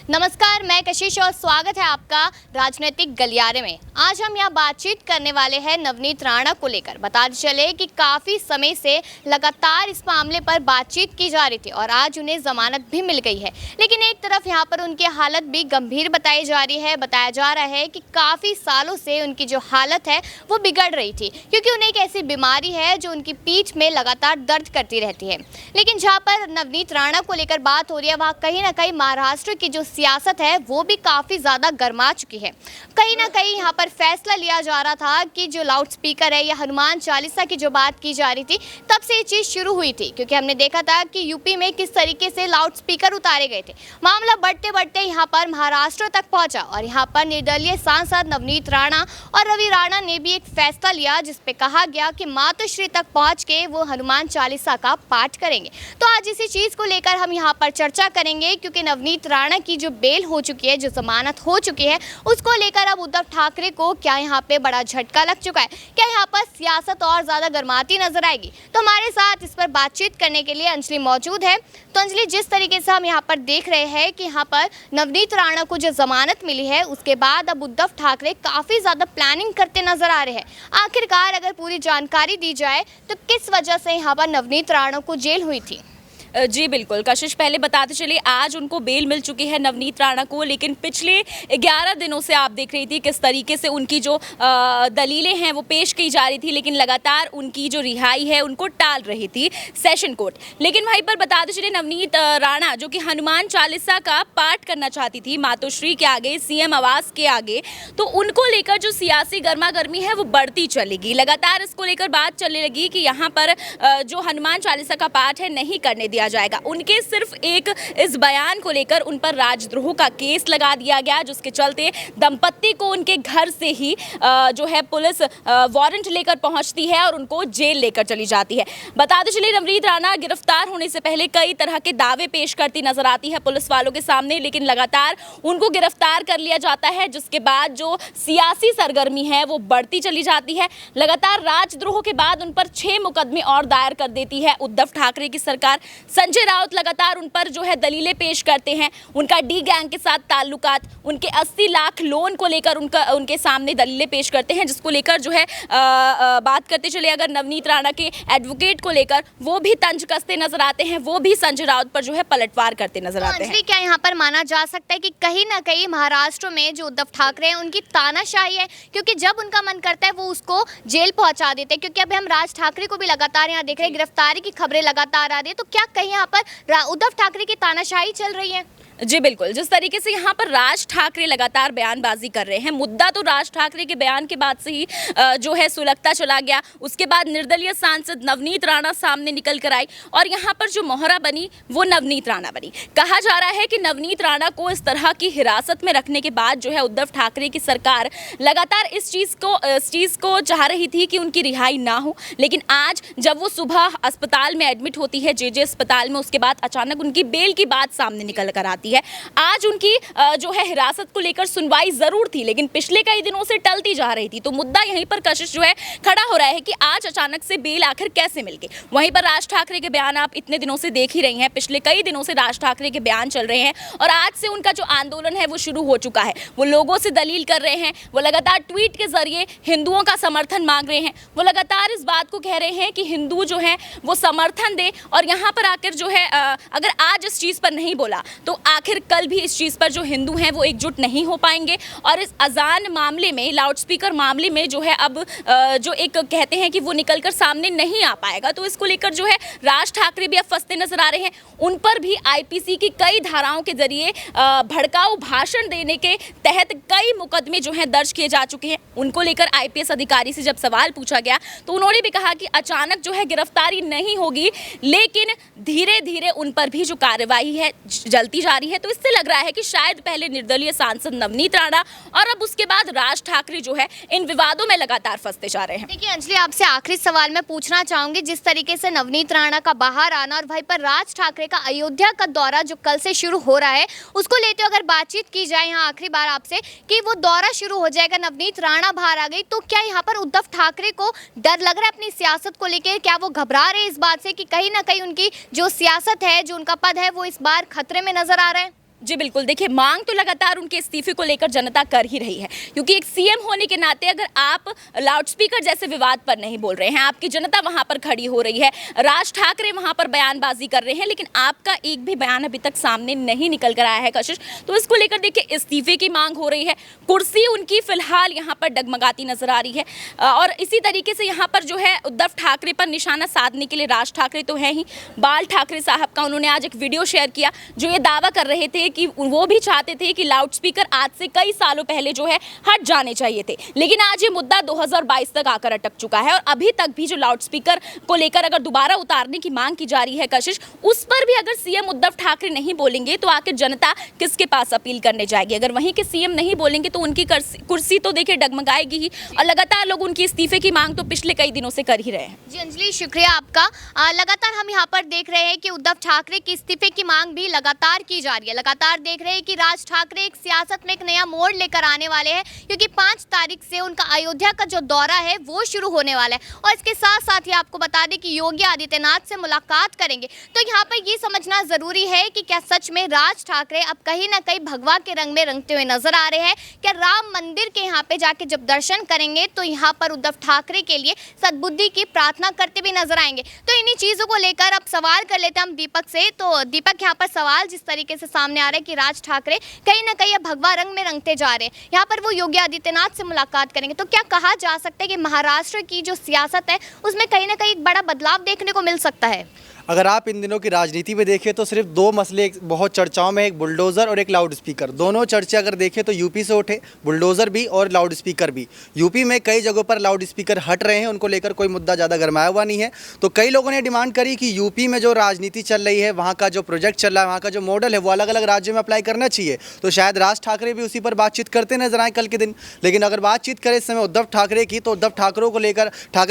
नमस्कार, मैं कशिश और स्वागत है आपका राजनीतिक गलियारे में। आज हम यहाँ बातचीत करने वाले हैं नवनीत राणा को लेकर। बताते चले कि काफ़ी समय से लगातार इस मामले पर बातचीत की जा रही थी और आज उन्हें जमानत भी मिल गई है। लेकिन एक तरफ यहाँ पर उनकी हालत भी गंभीर बताई जा रही है। बताया जा रहा है कि काफ़ी सालों से उनकी जो हालत है वो बिगड़ रही थी, क्योंकि उन्हें एक ऐसी बीमारी है जो उनकी पीठ में लगातार दर्द करती रहती है। लेकिन जहाँ पर नवनीत राणा को लेकर बात हो रही है, वहाँ कहीं ना कहीं महाराष्ट्र की जो सियासत है वो भी काफ़ी ज़्यादा गर्मा चुकी है। कहीं ना कहीं यहाँ पर फैसला लिया जा रहा था कि जो लाउड स्पीकर है या हनुमान चालीसा की जो बात की जा रही थी, तब से ये चीज़ शुरू हुई थी, क्योंकि हमने देखा था कि यूपी में किस तरीके से लाउड स्पीकर उतारे गए थे। मामला बढ़ते बढ़ते यहाँ पर महाराष्ट्र तक पहुँचा और यहाँ पर निर्दलीय सांसद नवनीत राणा और रवि राणा ने भी एक फैसला लिया, जिसपे कहा गया कि मातोश्री तक पहुँच के वो हनुमान चालीसा का पाठ करेंगे। तो आज इसी चीज़ को लेकर हम यहाँ पर चर्चा करेंगे, क्योंकि नवनीत राणा की जो बेल हो चुकी है, जो जमानत हो चुकी है, उसको लेकर अब उद्धव ठाकरे को क्या यहाँ पे बड़ा झटका लग चुका है। क्या यहाँ पर सियासत और ज़्यादा गर्माती नजर आएगी? तो हमारे साथ इस पर बातचीत करने के लिए अंजलि मौजूद है। तो अंजलि, जिस तरीके से हम यहाँ पर देख रहे हैं कि यहाँ पर नवनीत राणा को जो जमानत मिली है, उसके बाद अब उद्धव ठाकरे काफ़ी ज़्यादा प्लानिंग करते नजर आ रहे हैं। आखिरकार अगर पूरी जानकारी दी जाए तो किस वजह से यहाँ पर नवनीत राणा को जेल हुई थी? जी बिल्कुल कशिश, पहले बताते चलिए आज उनको बेल मिल चुकी है नवनीत राणा को, लेकिन पिछले 11 दिनों से आप देख रही थी किस तरीके से उनकी जो दलीलें हैं वो पेश की जा रही थी, लेकिन लगातार उनकी जो रिहाई है उनको टाल रही थी सेशन कोर्ट। लेकिन वहीं पर बताते चलिए नवनीत राणा जो कि हनुमान चालीसा का पाठ करना चाहती थी मातोश्री के आगे, सीएम आवास के आगे, तो उनको लेकर जो सियासी गर्मा गर्मी है वो बढ़ती चलेगी। लगातार इसको लेकर बात चलने लगी कि यहाँ पर जो हनुमान चालीसा का पाठ है नहीं करने दिया जाएगा। उनके सिर्फ एक इस बयान को लेकर उन पर राजद्रोह का केस लगा दिया गया, जिसके चलते दंपत्ति को उनके घर से ही जो है पुलिस वारंट लेकर पहुंचती है और उनको जेल लेकर चली जाती है। बताते चलिए नवनीत राणा गिरफ्तार होने से पहले कई तरह के दावे पेश करती नजर आती है पुलिस वालों के सामने, लेकिन लगातार उनको गिरफ्तार कर लिया जाता है, जिसके बाद जो सियासी सरगर्मी है वो बढ़ती चली जाती है। लगातार राजद्रोह के बाद उन पर 6 मुकदमे और दायर कर देती है उद्धव ठाकरे की सरकार। संजय राउत लगातार उन पर जो है दलीलें पेश करते हैं, उनका डी गैंग के साथ ताल्लुकात, उनके 80 लाख लोन को लेकर उनके सामने दलीलें पेश करते हैं, जिसको लेकर जो है बात करते चले अगर नवनीत राणा के एडवोकेट को लेकर, वो भी तंज कसते नजर आते हैं, वो भी संजय राउत पर जो है पलटवार करते नजर आते हैं। क्या यहाँ पर माना जा सकता है कि कहीं ना कहीं महाराष्ट्र में जो उद्धव ठाकरे हैं उनकी तानाशाही है, क्योंकि जब उनका मन करता है वो उसको जेल पहुंचा देते हैं? क्योंकि अभी हम राज ठाकरे को भी लगातार यहाँ देख रहे हैं, गिरफ्तारी की खबरें लगातार आ रही है, तो क्या कहीं यहाँ पर उद्धव ठाकरे की तानाशाही चल रही है? जी बिल्कुल, जिस तरीके से यहाँ पर राज ठाकरे लगातार बयानबाजी कर रहे हैं, मुद्दा तो राज ठाकरे के बयान के बाद से ही जो है सुलगता चला गया। उसके बाद निर्दलीय सांसद नवनीत राणा सामने निकल कर आई और यहाँ पर जो मोहरा बनी वो नवनीत राणा बनी। कहा जा रहा है कि नवनीत राणा को इस तरह की हिरासत में रखने के बाद जो है उद्धव ठाकरे की सरकार लगातार इस चीज़ को चाह रही थी कि उनकी रिहाई ना हो, लेकिन आज जब वो सुबह अस्पताल में एडमिट होती है, जे अस्पताल में, उसके बाद अचानक उनकी बेल की बात सामने निकल कर आती है। आज उनकी जो है हिरासत को लेकर सुनवाई जरूर थी, लेकिन पिछले कई दिनों से टलती जा रही थी। तो मुद्दा यहीं पर कशिश जो है खड़ा हो रहा है कि आज अचानक से बेल आखिर कैसे मिल गई। वहीं पर राज ठाकरे के बयान आप इतने दिनों से देख ही रही हैं, पिछले कई दिनों से राज ठाकरे के बयान चल रहे हैं और आज से उनका जो आंदोलन है वो शुरू हो चुका है। वो लोगों से दलील कर रहे हैं, वो लगातार ट्वीट के जरिए हिंदुओं का समर्थन मांग रहे हैं, वो लगातार इस बात को कह रहे हैं कि हिंदू जो है वो समर्थन दे और यहाँ पर आकर जो है अगर आज इस चीज़ पर नहीं बोला तो आखिर कल भी इस चीज़ पर जो हिंदू हैं वो एकजुट नहीं हो पाएंगे। और इस अजान मामले में, लाउड स्पीकर मामले में जो है अब जो एक कहते हैं कि वो निकलकर सामने नहीं आ पाएगा, तो इसको लेकर जो है राज ठाकरे भी अब फंसते नजर आ रहे हैं। उन पर भी आईपीसी की कई धाराओं के जरिए भड़काऊ भाषण देने के तहत कई मुकदमे जो हैं दर्ज किए जा चुके हैं। उनको लेकर आईपीएस अधिकारी से जब सवाल पूछा गया तो उन्होंने भी कहा कि अचानक जो है गिरफ्तारी नहीं होगी, लेकिन धीरे धीरे उन पर भी जो कार्रवाई है जलती जा रही है। तो इससे लग रहा है कि शायद पहले निर्दलीय सांसद नवनीत राणा और अब उसके बाद राज ठाकरे जो है इन विवादों में लगातार फंसते जा रहे हैं। देखिए अंजलि, आपसे आखिरी सवाल मैं पूछना चाहूंगी, जिस तरीके से नवनीत राणा का बाहर आना और वहीं पर राज ठाकरे का अयोध्या का दौरा जो कल से शुरू हो रहा है, उसको लेते अगर बातचीत की जाए यहाँ आखिरी बार आपसे कि वो दौरा शुरू हो जाएगा, नवनीत राणा बाहर आ गई, तो क्या यहाँ पर उद्धव ठाकरे को डर लग रहा है अपनी सियासत को लेकर? क्या वो घबरा रहे इस बात से कि कहीं ना कहीं उनकी जो सियासत है, जो उनका पद है, वो इस बार खतरे में नजर आ रहा है? जी बिल्कुल, देखिए मांग तो लगातार उनके इस्तीफे को लेकर जनता कर ही रही है, क्योंकि एक सीएम होने के नाते अगर आप लाउडस्पीकर जैसे विवाद पर नहीं बोल रहे हैं, आपकी जनता वहां पर खड़ी हो रही है, राज ठाकरे वहां पर बयानबाजी कर रहे हैं, लेकिन आपका एक भी बयान अभी तक सामने नहीं निकल कर आया है कशिश। तो इसको लेकर देखिए इस्तीफे की मांग हो रही है, कुर्सी उनकी फिलहाल यहाँ पर डगमगाती नजर आ रही है। और इसी तरीके से यहाँ पर जो है उद्धव ठाकरे पर निशाना साधने के लिए राज ठाकरे तो है ही, बाल ठाकरे साहब का उन्होंने आज एक वीडियो शेयर किया जो ये दावा कर रहे थे कि वो भी चाहते थे कि लाउडस्पीकर आज से कई सालों पहले जो है हट जाने चाहिए थे, लेकिन आज ये मुद्दा 2022 तक आकर अटक चुका है और अभी तक भी जो लाउडस्पीकर को लेकर अगर दोबारा उतारने की मांग की जा रही है कशिश, उस पर भी अगर सीएम उद्धव ठाकरे नहीं बोलेंगे तो आखिर जनता किसके पास अपील करने जाएगी। अगर वहीं के सीएम नहीं बोलेंगे तो उनकी कुर्सी तो देखिए डगमगाएगी ही, और लगातार लोग उनकी इस्तीफे की मांग तो पिछले कई दिनों से कर ही रहे हैं। जी अंजलि, शुक्रिया आपका। लगातार हम यहाँ पर देख रहे हैं कि उद्धव ठाकरे के इस्तीफे की मांग भी लगातार की जा रही है। लगातार देख रहे हैं कि राज ठाकरे एक सियासत में एक नया मोड़ लेकर आने वाले हैं, क्योंकि 5 तारीख से उनका अयोध्या का जो दौरा है वो शुरू होने वाला है, और इसके साथ साथ ही आपको बता दें कि योगी आदित्यनाथ से मुलाकात करेंगे। तो यहाँ पर ये समझना जरूरी है कि क्या सच में राज ठाकरे अब कहीं ना कहीं भगवा के रंग में रंगते हुए नजर आ रहे हैं। क्या राम मंदिर के यहाँ पे जाके जब दर्शन करेंगे तो यहाँ पर उद्धव ठाकरे के लिए सद्बुद्धि की प्रार्थना करते भी नजर आएंगे। तो इन्हीं चीजों को लेकर अब सवाल कर लेते हैं हम दीपक से। तो दीपक, यहाँ पर सवाल जिस तरीके से सामने आ रहा है कि राज ठाकरे कहीं ना कहीं अब भगवा रंग में रंगते जा रहे हैं, यहाँ पर वो योगी आदित्यनाथ से मुलाकात करेंगे, तो क्या कहा जा सकता है कि महाराष्ट्र की जो सियासत है उसमें कहीं ना कहीं एक बड़ा बदलाव देखने को मिल सकता है? अगर आप इन दिनों की राजनीति में देखें तो सिर्फ 2 मसले बहुत चर्चाओं में, एक बुलडोज़र और एक लाउड स्पीकर। दोनों चर्चे अगर देखें तो यूपी से उठे, बुलडोज़र भी और लाउड स्पीकर भी। यूपी में कई जगहों पर लाउड स्पीकर हट रहे हैं, उनको लेकर कोई मुद्दा ज़्यादा गरमाया हुआ नहीं है। तो कई लोगों ने डिमांड करी कि यूपी में जो राजनीति चल रही है, वहाँ का जो प्रोजेक्ट चल रहा है, वहाँ का जो मॉडल है वो अलग अलग राज्यों में अप्लाई करना चाहिए। तो शायद राज ठाकरे भी उसी पर बातचीत करते नजर आए कल के दिन। लेकिन अगर बातचीत करें इस समय उद्धव ठाकरे की, तो उद्धव ठाकरे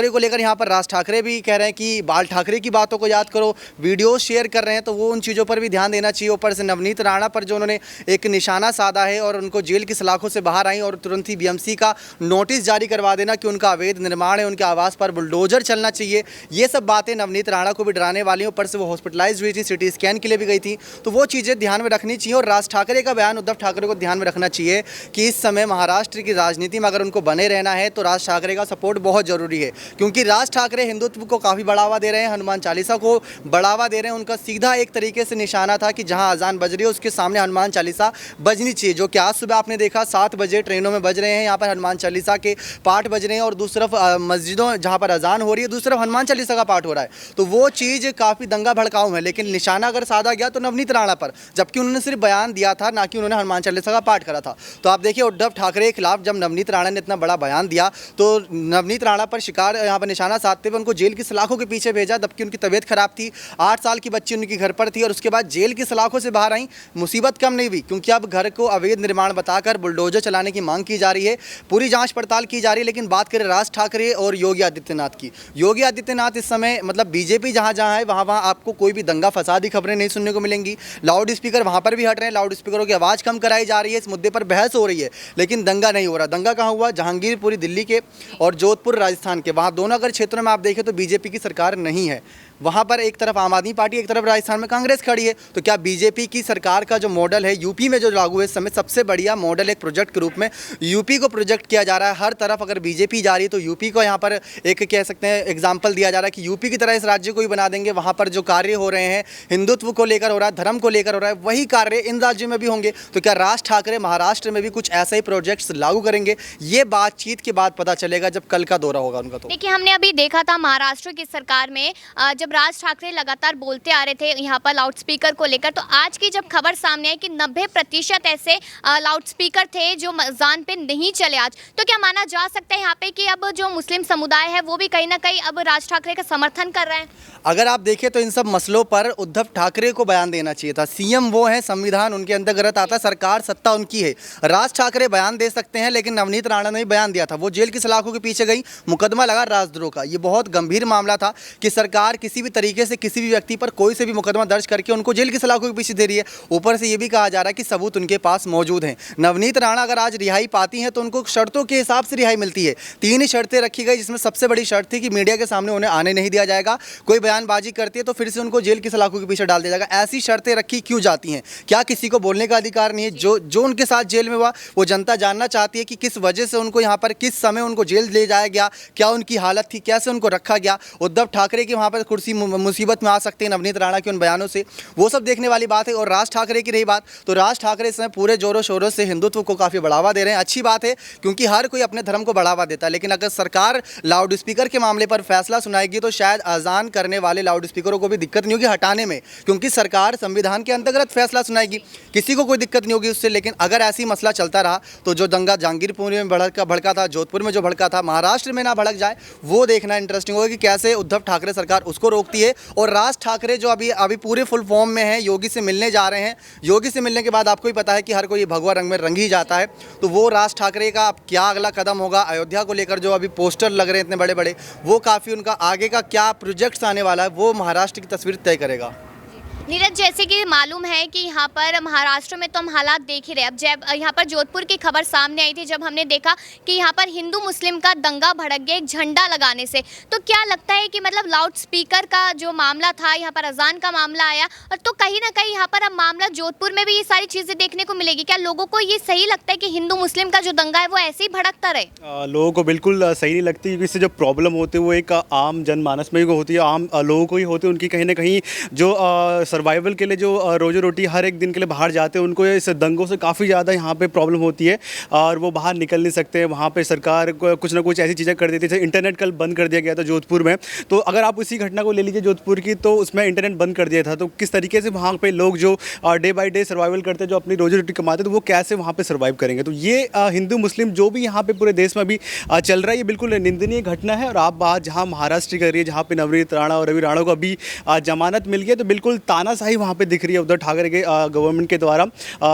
को लेकर यहाँ पर राज ठाकरे भी कह रहे हैं कि बाल ठाकरे की बातों को याद करो, वीडियो शेयर कर रहे हैं, तो वो उन चीज़ों पर भी ध्यान देना चाहिए। ऊपर से नवनीत राणा पर जो उन्होंने एक निशाना साधा है और उनको जेल की सलाखों से बाहर आई और तुरंत ही बीएमसी का नोटिस जारी करवा देना कि उनका अवैध निर्माण है, उनके आवास पर बुलडोजर चलना चाहिए, ये सब बातें नवनीत राणा को भी डराने वाली हैं। ऊपर से वो हॉस्पिटलाइज हुई थी, सिटी स्कैन के लिए भी गई थी, तो वो चीज़ें ध्यान में रखनी चाहिए। और राज ठाकरे का बयान उद्धव ठाकरे को ध्यान में रखना चाहिए कि इस समय महाराष्ट्र की राजनीति में अगर उनको बने रहना है तो राज ठाकरे का सपोर्ट बहुत ज़रूरी है, क्योंकि राज ठाकरे हिंदुत्व को काफ़ी बढ़ावा दे रहे हैं, हनुमान चालीसा को बढ़ावा दे रहे हैं। उनका सीधा एक तरीके से निशाना था कि जहां अजान बज रही है उसके सामने हनुमान चालीसा बजनी चाहिए, जो कि आज सुबह आपने देखा 7 बजे ट्रेनों में बज रहे हैं, यहाँ पर हनुमान चालीसा के पाठ बज रहे हैं, और दूसरी तरफ मस्जिदों जहाँ पर अजान हो रही है दूसरी तरफ हनुमान चालीसा का पाठ हो रहा है। तो वो चीज़ काफ़ी दंगा भड़काऊ है। लेकिन निशाना अगर साधा गया तो नवनीत राणा पर, जबकि उन्होंने सिर्फ बयान दिया था, ना कि उन्होंने हनुमान चालीसा का पाठ करा था। तो आप देखिए उद्धव ठाकरे के खिलाफ जब नवनीत राणा ने इतना बड़ा बयान दिया तो नवनीत राणा पर शिकार यहाँ पर निशाना साधते हुए उनको जेल की सलाखों के पीछे भेजा, जबकि उनकी तबीयत खराब थी, 8 साल की बच्ची उनकी घर पर थी, और उसके बाद जेल की सलाखों से बाहर आई। मुसीबत कम नहीं हुई, क्योंकि अब घर को अवैध निर्माण बताकर बुलडोजर चलाने की मांग की जा रही है, पूरी जांच पड़ताल की जा रही है। लेकिन बात करें राज ठाकरे और योगी आदित्यनाथ की, योगी आदित्यनाथ इस समय मतलब बीजेपी जहां जहां है वहां वहां आपको कोई भी दंगा फसाद की खबरें नहीं सुनने को मिलेंगी। लाउड स्पीकर वहां पर भी हट रहे हैं, लाउड स्पीकरों की आवाज़ कम कराई जा रही है, इस मुद्दे पर बहस हो रही है, लेकिन दंगा नहीं हो रहा। दंगा कहाँ हुआ? जहांगीरपुरी दिल्ली के और जोधपुर राजस्थान के, वहाँ दोनों अगर क्षेत्रों में आप देखें तो बीजेपी की सरकार नहीं है। वहाँ पर एक तरफ आम आदमी पार्टी, एक तरफ राजस्थान में कांग्रेस खड़ी है। तो क्या बीजेपी की सरकार का जो मॉडल है यूपी में जो लागू है इस समय सबसे बढ़िया मॉडल एक प्रोजेक्ट के रूप में यूपी को प्रोजेक्ट किया जा रहा है। हर तरफ अगर बीजेपी जा रही है तो यूपी को यहाँ पर एक कह सकते हैं एग्जाम्पल दिया जा रहा है कि यूपी की तरह इस राज्य को ही बना देंगे। वहाँ पर जो कार्य हो रहे हैं हिंदुत्व को लेकर हो रहा है, धर्म को लेकर हो रहा है, वही कार्य इन राज्यों में भी होंगे। तो क्या राज ठाकरे महाराष्ट्र में भी कुछ ऐसे ही प्रोजेक्ट्स लागू करेंगे? ये बातचीत के बाद पता चलेगा जब कल का दौरा होगा उनका। तो देखिए, हमने अभी देखा था महाराष्ट्र की सरकार में जब राज ठाकरे लगातार बोलते आ रहे थे यहाँ पर लाउड स्पीकर को लेकर, तो आज की जब खबर सामने आई कि 90% ऐसे लाउड स्पीकर थे जो अजान पे नहीं चले आज, तो क्या माना जा सकता है यहाँ पे कि अब जो मुस्लिम समुदाय है वो भी कहीं ना कहीं अब राज ठाकरे का समर्थन कर रहे हैं? अगर आप देखें तो इन सब मसलों पर उद्धव ठाकरे को बयान देना चाहिए था। सीएम वो है, संविधान उनके अंतर्गत आता है, सरकार सत्ता उनकी है। राज ठाकरे बयान दे सकते हैं, लेकिन नवनीत राणा ने बयान दिया था, वो जेल की सलाखों के पीछे गई, मुकदमा लगा राजद्रोह का। ये बहुत गंभीर मामला था कि सरकार किसी भी तरीके से किसी भी व्यक्ति पर कोई से भी मुकदमा दर्ज करके उनको जेल की सलाखों के पीछे दे रही है। ऊपर से ये भी कहा जा रहा है कि सबूत उनके पास मौजूद हैं। नवनीत राणा अगर आज रिहाई पाती हैं तो उनको शर्तों के हिसाब से रिहाई मिलती है। 3 ही शर्तें रखी गई, जिसमें सबसे बड़ी शर्त थी कि मीडिया के सामने उन्हें आने नहीं दिया जाएगा, कोई बयानबाजी करती है तो फिर से उनको जेल की सलाखों के पीछे डाल दिया जाएगा। ऐसी शर्तें रखी क्यों जाती हैं? क्या किसी को बोलने का अधिकार नहीं है? जो उनके साथ जेल में हुआ वो जनता जानना चाहती है कि किस वजह से उनको यहाँ पर, किस समय उनको जेल ले जाया गया, क्या उनकी हालत थी, कैसे उनको रखा गया। उद्धव ठाकरे की वहाँ पर कुर्सी मुसीबत में आ सकती है नवनीत राणा के उन बयानों से, वो सब देखने वाली बात है। और राज ठाकरे की रही बात, तो राज ठाकरे इस समय पूरे जोरों शोरों से हिंदुत्व को काफ़ी बढ़ावा दे रहे हैं। अच्छी बात है, क्योंकि हर कोई अपने धर्म को बढ़ावा देता है। लेकिन अगर सरकार लाउड स्पीकर के मामले पर फैसला सुनाएगी तो शायद अजान करने वाले लाउड स्पीकरों को भी दिक्कत नहीं होगी हटाने में, क्योंकि सरकार संविधान के अंतर्गत फैसला सुनाएगी, किसी को कोई दिक्कत नहीं होगी उससे। लेकिन अगर ऐसी मसला चलता रहा तो जो दंगा जहांगीरपुर में भड़का था, जोधपुर में जो भड़का था, महाराष्ट्र में ना भड़क जाए, वो देखना इंटरेस्टिंग होगा कि कैसे उद्धव ठाकरे सरकार उसको रोकती है। और राज ठाकरे जो अभी पूरे फुल फॉर्म में है, योगी से मिलने जा रहे हैं। योगी से मिलने के बाद आपको ही पता है कि हर कोई भगवा रंग में रंग ही जाता है। तो वो राज ठाकरे का अब क्या अगला कदम होगा, अयोध्या को लेकर जो अभी पोस्टर लग रहे हैं इतने बड़े बड़े, वो काफ़ी उनका आगे का क्या प्रोजेक्ट्स आने वाला है, वो महाराष्ट्र की तस्वीर तय करेगा। नीरज, जैसे कि मालूम है कि यहाँ पर महाराष्ट्र में तो हम हालात देख ही रहे। अब जब यहाँ पर जोधपुर की खबर सामने आई थी, जब हमने देखा कि यहाँ पर हिंदू मुस्लिम का दंगा भड़क गया एक झंडा लगाने से, तो क्या लगता है कि मतलब लाउड स्पीकर का जो मामला था, यहाँ पर अजान का मामला आया, और तो कहीं ना कहीं यहाँ पर अब मामला जोधपुर में भी ये सारी चीज़ें देखने को मिलेगी। क्या लोगों को ये सही लगता है कि हिंदू मुस्लिम का जो दंगा है वो ऐसे ही भड़कता रहे? लोगों को बिल्कुल सही नहीं लगती, क्योंकि इससे जो प्रॉब्लम होती है वो एक आम जनमानस में होती है, आम लोगों को ही होती है। उनकी कहीं ना कहीं जो सर्वाइवल के लिए जो रोजी रोटी हर एक दिन के लिए बाहर जाते हैं, उनको इस दंगों से काफ़ी ज़्यादा यहाँ पे प्रॉब्लम होती है और वो बाहर निकल नहीं सकते। वहाँ पे सरकार कुछ ना कुछ ऐसी चीज़ें कर देती है। जैसे इंटरनेट कल बंद कर दिया गया था जोधपुर में, तो अगर आप उसी घटना को ले लीजिए जोधपुर की, तो उसमें इंटरनेट बंद कर दिया था। तो किस तरीके से वहाँ पे लोग जो डे बाई डे सर्वाइवल करते हैं, जो अपनी रोजी रोटी कमाते हैं, तो वो कैसे वहाँ पर सर्वाइव करेंगे। तो ये हिंदू मुस्लिम जो भी यहाँ पर पूरे देश में अभी चल रहा है, ये बिल्कुल निंदनीय घटना है। और आप बात जहाँ महाराष्ट्र की कर रही है, जहाँ पे नवनीत राणा और रवि राणा को अभी जमानत मिल गई, तो बिल्कुल तानाशाही वहाँ पे दिख रही है उद्धव ठाकरे के गवर्नमेंट के द्वारा।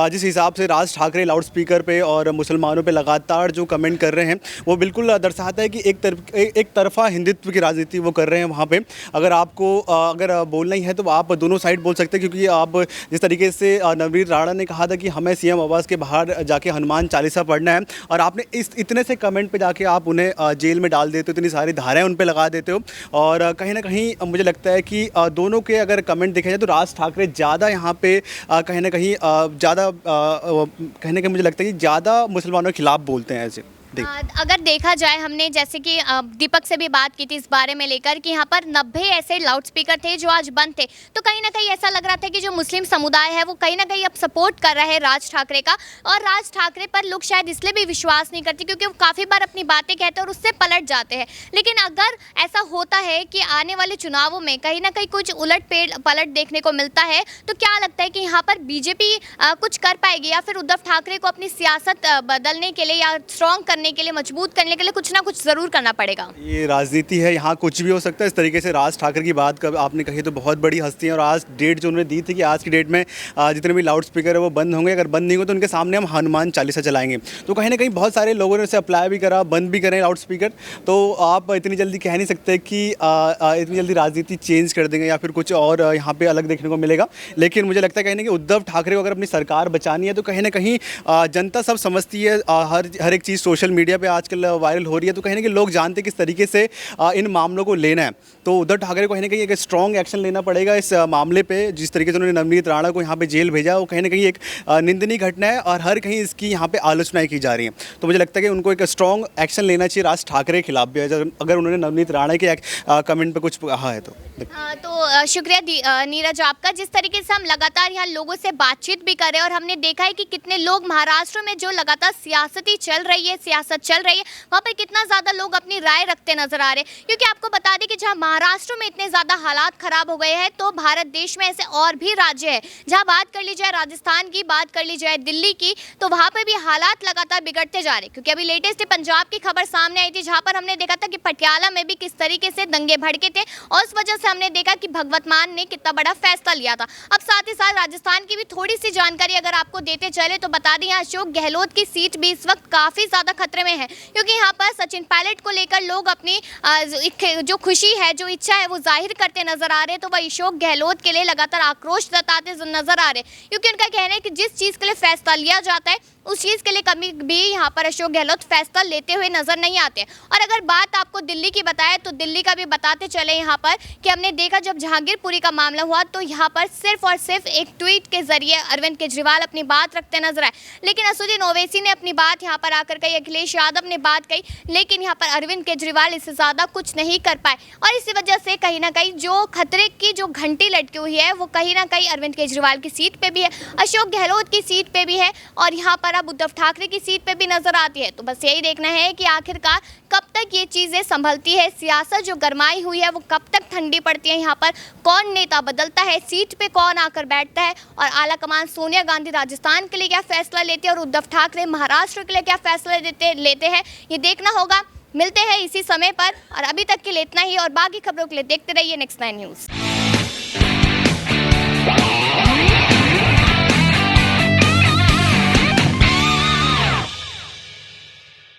जिस हिसाब से राज ठाकरे लाउड स्पीकर पे और मुसलमानों पे लगातार जो कमेंट कर रहे हैं, वो बिल्कुल दर्शाता है कि एक तरफा हिंदुत्व की राजनीति वो कर रहे हैं वहाँ पे। अगर आपको अगर बोलना ही है तो आप दोनों साइड बोल सकते हैं, क्योंकि आप जिस तरीके से नवनीत राणा ने कहा था कि हमें सीएम आवास के बाहर जाके हनुमान चालीसा पढ़ना है, और आपने इतने से कमेंट पे जाके आप उन्हें जेल में डाल देते हो, इतनी सारी धाराएं उन पे लगा देते हो। और कहीं ना कहीं मुझे लगता है कि दोनों के अगर कमेंट देखे जाए तो राज ठाकरे ज़्यादा यहाँ पे कहीं ना कहीं ज़्यादा कहने के मुझे लगता है कि ज़्यादा मुसलमानों के खिलाफ बोलते हैं ऐसे। अगर देखा जाए, हमने जैसे कि दीपक से भी बात की थी इस बारे में लेकर कि यहाँ पर 90 ऐसे लाउड स्पीकर थे जो आज बंद थे, तो कहीं ना कहीं ऐसा लग रहा था कि जो मुस्लिम समुदाय है वो कहीं ना कहीं अब सपोर्ट कर रहा है राज ठाकरे का। और राज ठाकरे पर लोग शायद इसलिए भी विश्वास नहीं करते क्योंकि वो काफ़ी बार अपनी बातें कहते हैं और उससे पलट जाते हैं। लेकिन अगर ऐसा होता है कि आने वाले चुनावों में कहीं ना कहीं कुछ उलट पलट देखने को मिलता है, तो क्या लगता है कि यहाँ पर बीजेपी कुछ कर पाएगी, या फिर उद्धव ठाकरे को अपनी सियासत बदलने के लिए या स्ट्रॉन्ग करने के लिए, मजबूत करने के लिए कुछ ना कुछ जरूर करना पड़ेगा? ये राजनीति है, यहाँ कुछ भी हो सकता है। इस तरीके से राज ठाकरे की बात आपने कही तो बहुत बड़ी हस्ती है, और आज डेट जो उन्होंने दी थी कि आज की डेट में जितने भी लाउड स्पीकर है वो बंद होंगे। अगर बंद नहीं हो तो उनके सामने हम हनुमान चालीसा चलाएंगे। तो कहीं ना कहीं बहुत सारे लोगों ने उसे अप्लाई भी करा, बंद भी करें लाउड स्पीकर। तो आप इतनी जल्दी कह नहीं सकते कि इतनी जल्दी राजनीति चेंज कर देंगे या फिर कुछ और यहाँ पे अलग देखने को मिलेगा। लेकिन मुझे लगता है कहीं ना कि उद्धव ठाकरे को अगर अपनी सरकार बचानी है तो कहीं ना कहीं जनता सब समझती है। हर एक चीज़ सोशल मीडिया पे आजकल वायरल हो रही है, तो कहीं ना कहीं लोग जानते हैं किस तरीके से इन मामलों को लेना है। तो उद्धव ठाकरे को कहीं ना कहीं एक स्ट्रॉन्ग एक्शन लेना पड़ेगा इस मामले पे। जिस तरीके से उन्होंने नवनीत राणा को यहाँ पे जेल भेजा, वो कहीं ना कहीं एक निंदनीय घटना है और हर कहीं इसकी यहाँ पे आलोचनाएं की जा रही हैं। तो मुझे लगता है कि उनको एक स्ट्रॉन्ग एक्शन लेना चाहिए राज ठाकरे के खिलाफ भी, अगर उन्होंने नवनीत राणा के कमेंट पर कुछ कहा है तो शुक्रिया नीरज आपका। जिस तरीके से हम लगातार यहाँ लोगों से बातचीत भी कर रहे हैं और हमने देखा है कि कितने लोग महाराष्ट्र में जो लगातार सियासत चल रही है वहाँ पर कितना ज़्यादा लोग अपनी राय रखते नजर आ रहे हैं। क्योंकि आपको बता दें कि जहाँ महाराष्ट्र में इतने ज़्यादा हालात खराब हो गए हैं, तो भारत देश में ऐसे और भी राज्य है, जहाँ बात कर ली जाए राजस्थान की, बात कर ली जाए दिल्ली की, तो वहाँ पर भी हालात लगातार बिगड़ते जा रहे हैं। क्योंकि अभी लेटेस्ट पंजाब की खबर सामने आई थी, जहाँ पर हमने देखा था कि पटियाला में भी किस तरीके से दंगे भड़के थे, और उस वजह से हमने देखा कि भगवत मान ने कितना बड़ा फैसला लिया था। अब साथ ही साथ राजस्थान की भी थोड़ी सी जानकारी अगर आपको देते चले तो बता दें, अशोक गहलोत की सीट भी इस वक्त काफ़ी ज़्यादा खतरे में है, क्योंकि यहाँ पर सचिन पायलट को लेकर लोग अपनी जो खुशी है, जो इच्छा है, वो जाहिर करते नजर आ रहे हैं। तो वह अशोक गहलोत के लिए लगातार आक्रोश जताते नजर आ रहे हैं, क्योंकि उनका कहना है कि जिस चीज़ के लिए फैसला लिया जाता है उस चीज़ के लिए कभी भी यहाँ पर अशोक गहलोत फैसला लेते हुए नजर नहीं आते। और अगर बात आपको दिल्ली की बताए तो दिल्ली का भी बताते चले यहाँ पर कि हमने देखा जब जहांगीरपुरी का मामला हुआ तो यहाँ पर सिर्फ और सिर्फ एक ट्वीट के जरिए अरविंद केजरीवाल अपनी बात रखते नजर आए, लेकिन असदुद्दीन ओवैसी ने अपनी बात यहाँ पर आकर कही, अखिलेश यादव ने बात कही, लेकिन यहाँ पर अरविंद केजरीवाल इससे ज़्यादा कुछ नहीं कर पाए। और इसी वजह से कहीं ना कहीं जो खतरे की जो घंटी लटकी हुई है वो कहीं ना कहीं अरविंद केजरीवाल की सीट पे भी है, अशोक गहलोत की सीट पे भी है और यहाँ पर अब उद्धव ठाकरे की सीट पे भी नजर आती है। तो बस यही देखना है कि आखिरकार कब तक ये चीज़ें संभलती है, सियासत जो गरमाई हुई है वो कब तक ठंडी पड़ती है, यहाँ पर कौन नेता बदलता है, सीट पे कौन आकर बैठता है और आला कमान सोनिया गांधी राजस्थान के लिए क्या फैसला लेते हैं और उद्धव ठाकरे महाराष्ट्र के लिए क्या फैसला लेते हैं, ये देखना होगा। मिलते हैं इसी समय पर और अभी तक के लिए इतना ही और बाकी खबरों के लिए देखते रहिए नेक्स्ट 9 न्यूज़।